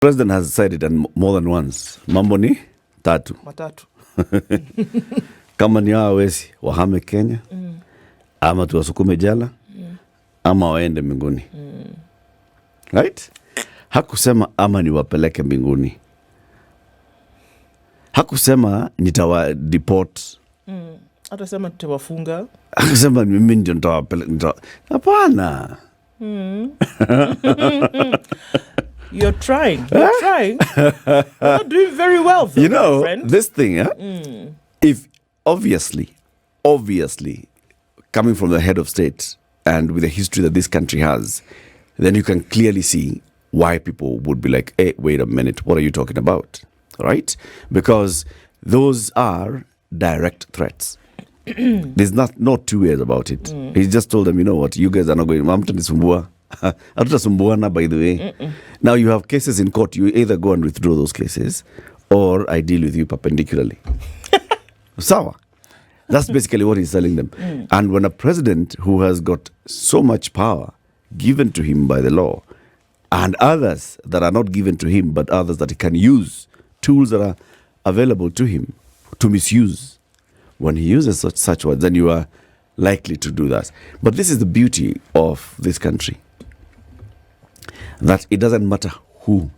President has said it and more than once. Mambo ni matatu. Kama ni hao wezi wahame Kenya, ama tuwasukume jela, ama waende mbinguni. Right? Hakusema ama ni wapeleke mbinguni. Hakusema nitawa deport. Hatasema nitawafunga. Hakusema mimi ndio nitawapeleka. Hapana. You're trying. You're not doing very well, though, you know, my friend. This thing, if obviously, coming from the head of state and with the history that this country has, then you can clearly see why people would be like, hey, wait a minute, what are you talking about? Right? Because those are direct threats. There's not two ways about it. He just told them, you know what, you guys are not going, by the way. Now you have cases in court, you either go and withdraw those cases or I deal with you perpendicularly. Sawa. That's basically what he's telling them. And when a president who has got so much power given to him by the law and others that are not given to him but others that he can use, tools that are available to him to misuse, when he uses such words, then you are likely to do that. But this is the beauty of this country, that it doesn't matter who.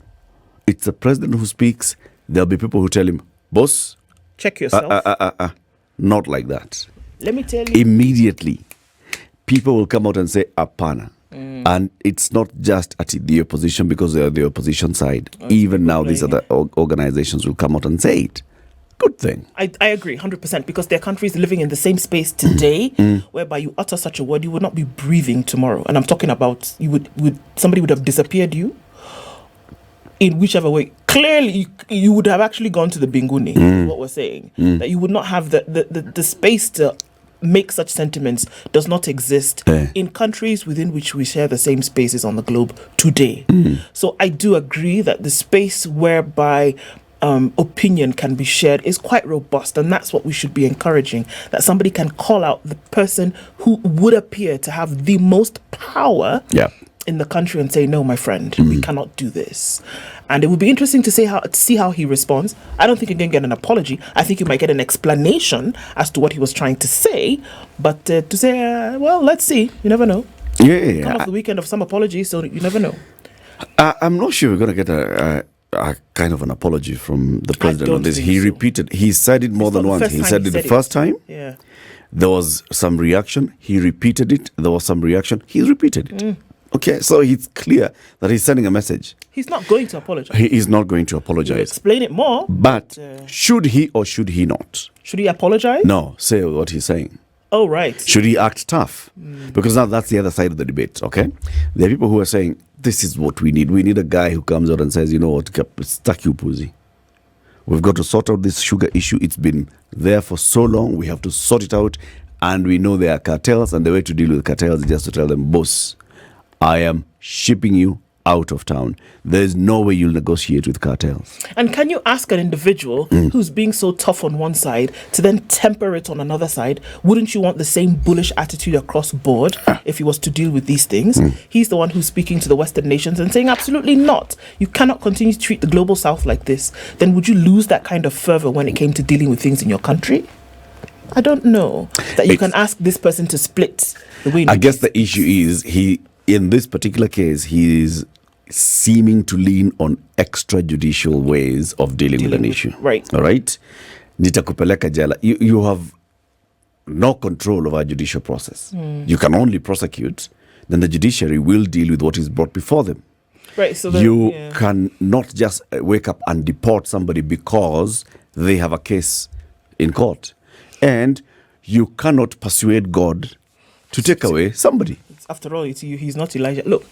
It's the president who speaks. There'll be people who tell him, boss, check yourself. Not like that. Let me tell you. Immediately, people will come out and say, apana. And it's not just at the opposition because they are the opposition side. Even now, these other organizations will come out and say it. Good thing. I agree 100% because their country is living in the same space today whereby you utter such a word, you would not be breathing tomorrow. And I'm talking about somebody would have disappeared you in whichever way. Clearly, you would have actually gone to the Binguni, is what we're saying. That you would not have the space to make such sentiments does not exist in countries within which we share the same spaces on the globe today. So I do agree that the space whereby opinion can be shared is quite robust, and that's what we should be encouraging, that somebody can call out the person who would appear to have the most power in the country and say, no, my friend, we cannot do this. And it would be interesting to see how he responds. I don't think you're going to get an apology. I think you might get an explanation as to what he was trying to say, but to say, well, let's see, you never know. Come off the weekend of some apologies, so you never know. I'm not sure we're going to get a kind of an apology from the president on this. He said it more than once. He said it the first time. Yeah. There was some reaction. He repeated it. There was some reaction. He repeated it. Okay, so it's clear that he's sending a message. He's not going to apologize. He is not going to apologize. He'll explain it more. But should he or should he not? Should he apologize? No, say what he's saying. Oh, right. Should he act tough? Because now that's the other side of the debate, okay? There are people who are saying, this is what we need. We need a guy who comes out and says, you know what, stuck you pussy. We've got to sort out this sugar issue. It's been there for so long. We have to sort it out. And we know there are cartels. And the way to deal with cartels is just to tell them, boss, I am shipping you out of town. There's no way you'll negotiate with cartels. And can you ask an individual who's being so tough on one side to then temper it on another side? Wouldn't you want the same bullish attitude across board if he was to deal with these things? He's the one who's speaking to the Western nations and saying absolutely not. You cannot continue to treat the global South like this. Then would you lose that kind of fervor when it came to dealing with things in your country? I don't know that you can ask this person to split the way. I guess the issue is in this particular case, he is seeming to lean on extrajudicial ways of dealing with an issue. Right. All right? Nitakupeleka jela. You have no control of our judicial process. You can only prosecute. Then the judiciary will deal with what is brought before them. Right. So you can not just wake up and deport somebody because they have a case in court. And you cannot persuade God to take away somebody. After all, he's not Elijah. Look,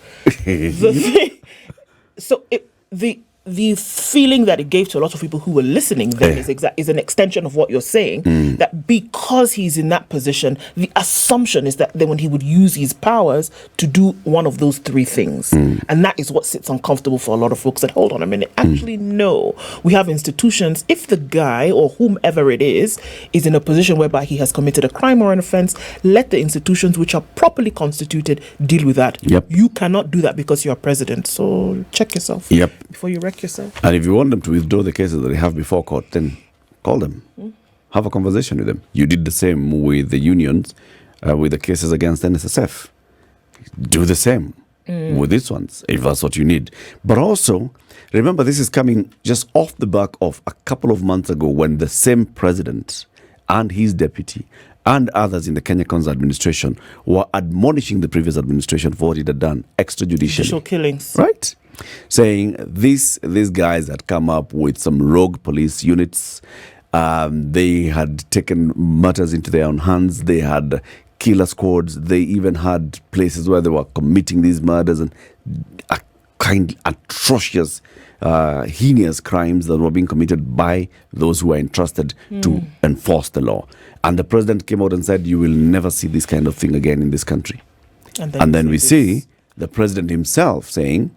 the feeling that it gave to a lot of people who were listening then is an extension of what you're saying, that because he's in that position, the assumption is that then when he would use his powers to do one of those three things. And that is what sits uncomfortable for a lot of folks that, hold on a minute, actually no. We have institutions. If the guy or whomever it is in a position whereby he has committed a crime or an offense, let the institutions which are properly constituted deal with that. Yep. You cannot do that because you're president. So check yourself before you wreck Ask yourself. And if you want them to withdraw the cases that they have before court, then call them. Have a conversation with them. You did the same with the unions, with the cases against NSSF. Do the same with these ones, if that's what you need. But also, remember, this is coming just off the back of a couple of months ago when the same president and his deputy and others in the Kenya Kwanza administration were admonishing the previous administration for what it had done extrajudicially. Judicial killings. Right? Saying these guys had come up with some rogue police units. They had taken matters into their own hands. They had killer squads. They even had places where they were committing these murders and atrocious, heinous crimes that were being committed by those who were entrusted to enforce the law. And the president came out and said, you will never see this kind of thing again in this country. And then we see the president himself saying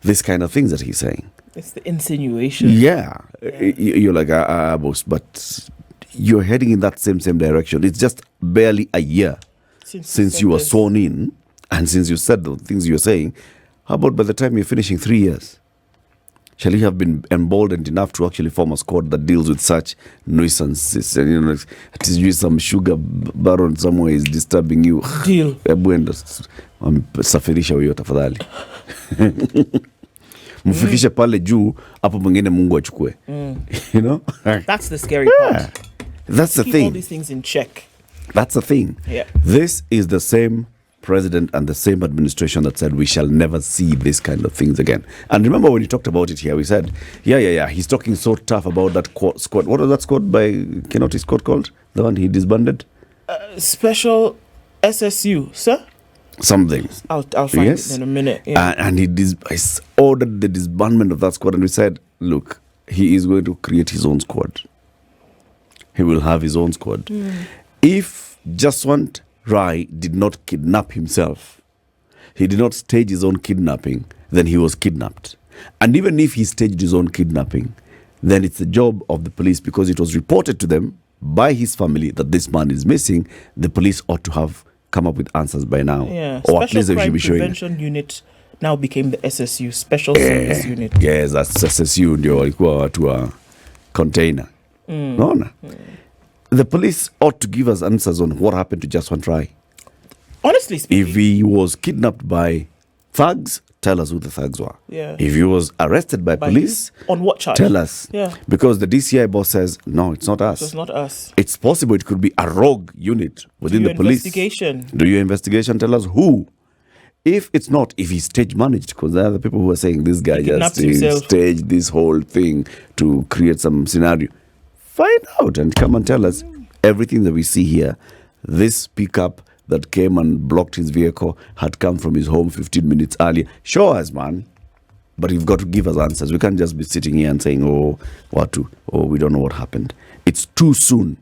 this kind of things that he's saying. It's the insinuation. Yeah. You're like, boss, but you're heading in that same direction. It's just barely a year since you were sworn in and since you said the things you're saying. How about by the time you're finishing 3 years? Shall you have been emboldened enough to actually form a squad that deals with such nuisances? And, you know, it is you, some sugar baron somewhere is disturbing you. Deal. Safirisha huyo tafadhali. Mfikishe pale juu, hapo mwingine Mungu achukue. You know? That's the scary part. That's the Keep thing. all these things in check. That's the thing. Yeah. This is the same president and the same administration that said we shall never see this kind of things again. And remember when he talked about it here, we said, yeah, he's talking so tough about that squad. What was that squad by Kinoti squad called? The one he disbanded? Special SSU, sir? Something. I'll find it in a minute. Yeah. And he ordered the disbandment of that squad, and we said, look, he is going to create his own squad. He will have his own squad. If Jaswant Rai did not kidnap himself, he did not stage his own kidnapping, then he was kidnapped. And even if he staged his own kidnapping, then it's the job of the police, because it was reported to them by his family that this man is missing. The police ought to have come up with answers by now. Yeah. Or Special at least they Crime should be showing. Prevention Unit now became the SSU, Special Service Unit. Yes, that's SSU ndio walikuwa watu wa container. Naona? The police ought to give us answers on what happened to Jaswant Rai. Honestly speaking. If he was kidnapped by thugs, tell us who the thugs were. Yeah. If he was arrested by police, on what charge? tell us. Yeah. Because the DCI boss says, no, it's not us. So it's not us. It's possible it could be a rogue unit within the police. Do your investigation. Tell us who. If it's not, if he's stage managed, because there are the people who are saying this guy just staged this whole thing to create some scenario. Find out and come and tell us everything that we see here. This pickup that came and blocked his vehicle had come from his home 15 minutes earlier. Show us, man. But you've got to give us answers. We can't just be sitting here and saying, we don't know what happened. It's too soon